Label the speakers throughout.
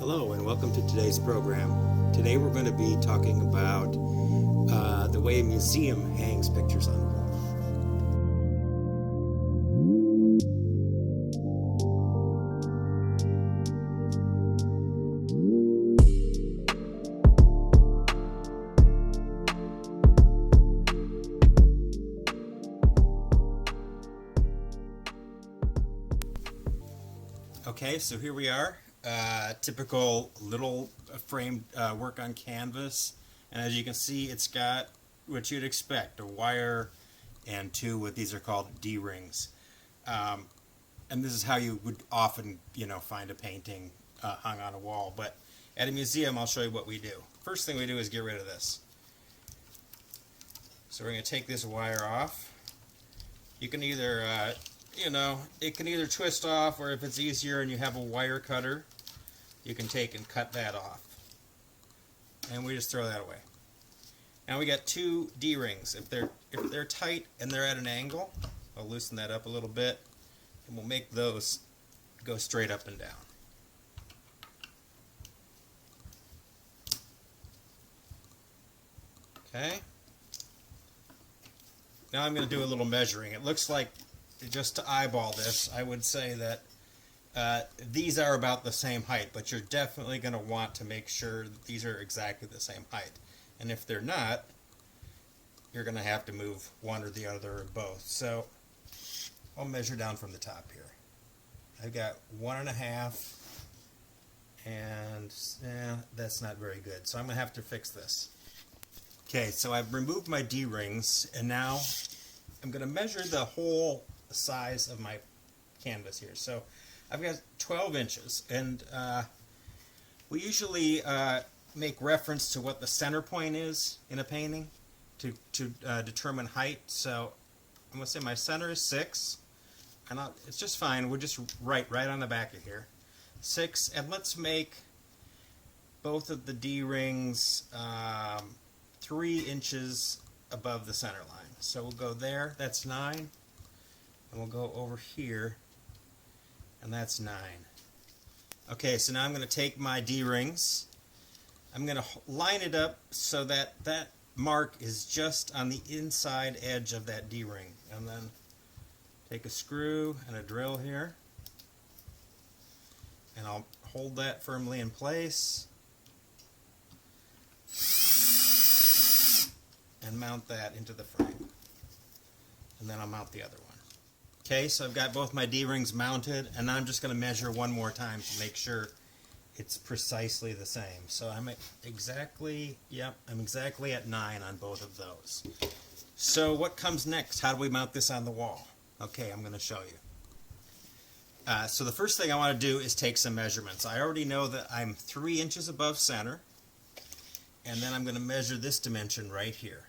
Speaker 1: Hello and welcome to today's program. Today we're going to be talking about the way a museum hangs pictures on the wall. Okay, so here we are. Typical little framed work on canvas, and as you can see, it's got what you'd expect: a wire and two what these are called D-rings. And this is how you would often, find a painting hung on a wall. But at a museum, I'll show you what we do. First thing we do is get rid of this. So we're going to take this wire off. You can either it can either twist off, or if it's easier and you have a wire cutter, you can take and cut that off. And we just throw that away. Now we got two D-rings. If they're tight and they're at an angle, I'll loosen that up a little bit, and we'll make those go straight up and down. Okay. Now I'm going to do a little measuring. It looks like, just to eyeball this, I would say that these are about the same height, but you're definitely going to want to make sure that these are exactly the same height. And if they're not, you're going to have to move one or the other or both. So I'll measure down from the top here. I've got 1.5, and that's not very good. So I'm going to have to fix this. Okay, so I've removed my D-rings, and now I'm going to measure the whole size of my canvas here. So I've got 12 inches, and we usually make reference to what the center point is in a painting to determine height. So I'm going to say my center is 6, and it's just fine. We'll just write right on the back of here 6, and let's make both of the D-rings 3 inches above the center line. So we'll go there, that's 9, and we'll go over here, and that's 9. Okay, so now I'm going to take my D-rings. I'm going to line it up so that that mark is just on the inside edge of that D-ring, and then take a screw and a drill here, and I'll hold that firmly in place and mount that into the frame, and then I'll mount the other one. Okay, so I've got both my D-rings mounted, and I'm just going to measure one more time to make sure it's precisely the same. So I'm exactly at 9 on both of those. So what comes next? How do we mount this on the wall? Okay, I'm going to show you. So the first thing I want to do is take some measurements. I already know that I'm 3 inches above center, and then I'm going to measure this dimension right here.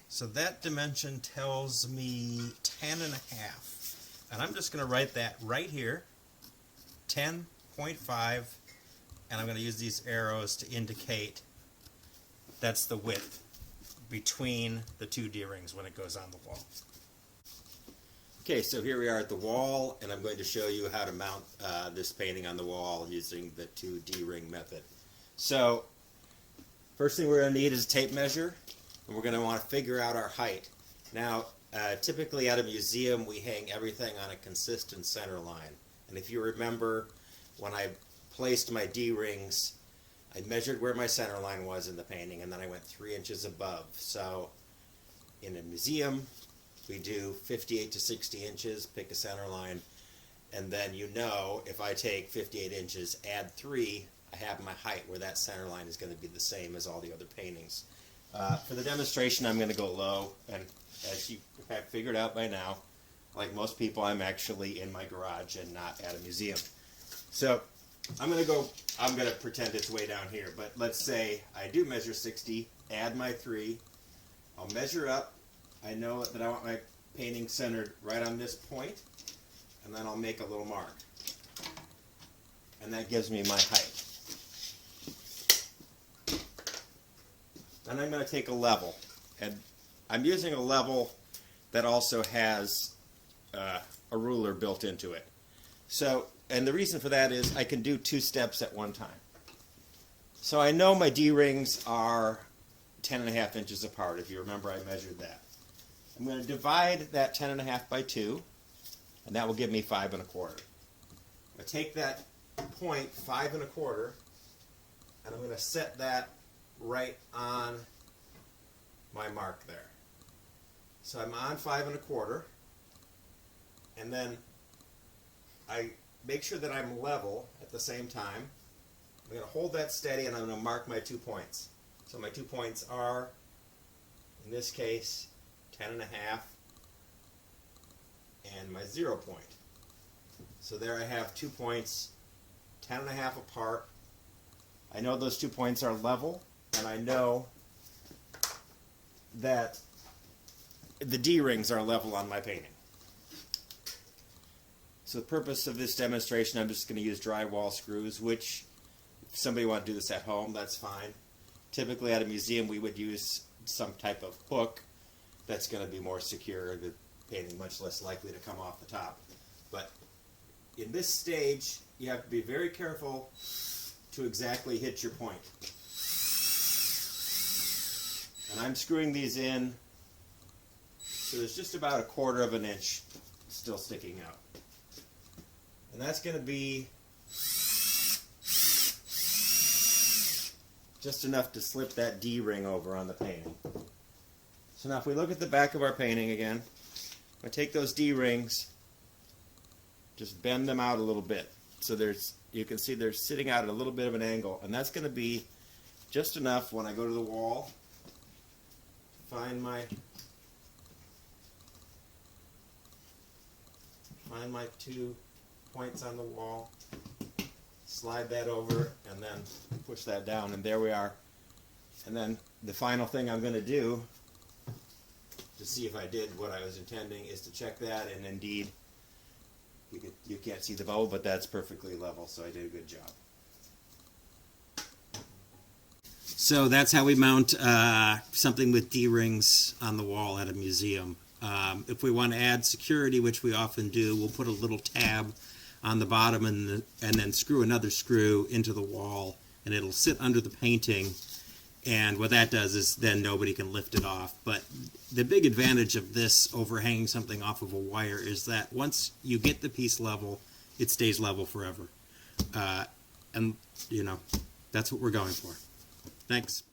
Speaker 1: So that dimension tells me 10.5, and I'm just going to write that right here, 10.5, and I'm going to use these arrows to indicate that's the width between the two D-rings when it goes on the wall. Okay, so here we are at the wall, and I'm going to show you how to mount this painting on the wall using the 2 D-ring method. So first thing we're going to need is a tape measure, and we're going to want to figure out our height. Now, typically at a museum, we hang everything on a consistent center line. And if you remember, when I placed my D-rings, I measured where my center line was in the painting, and then I went 3 inches above. So in a museum, we do 58 to 60 inches, pick a center line, and then if I take 58 inches, add 3, I have my height where that center line is going to be the same as all the other paintings. For the demonstration, I'm going to go low, and as you have figured out by now, like most people, I'm actually in my garage and not at a museum. So I'm going to pretend it's way down here, but let's say I do measure 60, add my 3, I'll measure up, I know that I want my painting centered right on this point, and then I'll make a little mark. And that gives me my height. Then I'm going to take a level, and I'm using a level that also has a ruler built into it. So And the reason for that is I can do 2 steps at one time. So I know my D-rings are 10.5 inches apart. If you remember, I measured that. I'm going to divide that 10.5 by 2, and that will give me 5 1/4. I take that point 5 1/4, and I'm going to set that right on my mark there. So I'm on 5 1/4, and then I make sure that I'm level at the same time. I'm going to hold that steady, and I'm going to mark my 2 points. So my 2 points are, in this case, 10.5 and my 0 point. So there I have 2 points, 10.5 apart. I know those 2 points are level, and I know that the D-rings are level on my painting. So the purpose of this demonstration, I'm just going to use drywall screws, which if somebody wants to do this at home, that's fine. Typically at a museum we would use some type of hook that's going to be more secure, the painting much less likely to come off the top. But in this stage you have to be very careful to exactly hit your point. And I'm screwing these in so there's just about 1/4 inch still sticking out. And that's going to be just enough to slip that D-ring over on the painting. So now if we look at the back of our painting again, I take those D-rings, just bend them out a little bit. So you can see they're sitting out at a little bit of an angle, and that's going to be just enough when I go to the wall to find my 2 points on the wall, slide that over, and then push that down, and there we are. And then the final thing I'm going to do to see if I did what I was intending is to check that, and indeed you can't see the bubble, but that's perfectly level, so I did a good job. So that's how we mount something with D-rings on the wall at a museum. If we want to add security, which we often do, we'll put a little tab on the bottom and then screw another screw into the wall, and it'll sit under the painting, and what that does is then nobody can lift it off. But the big advantage of this over hanging something off of a wire is that once you get the piece level, it stays level forever. And you know, that's what we're going for. Thanks.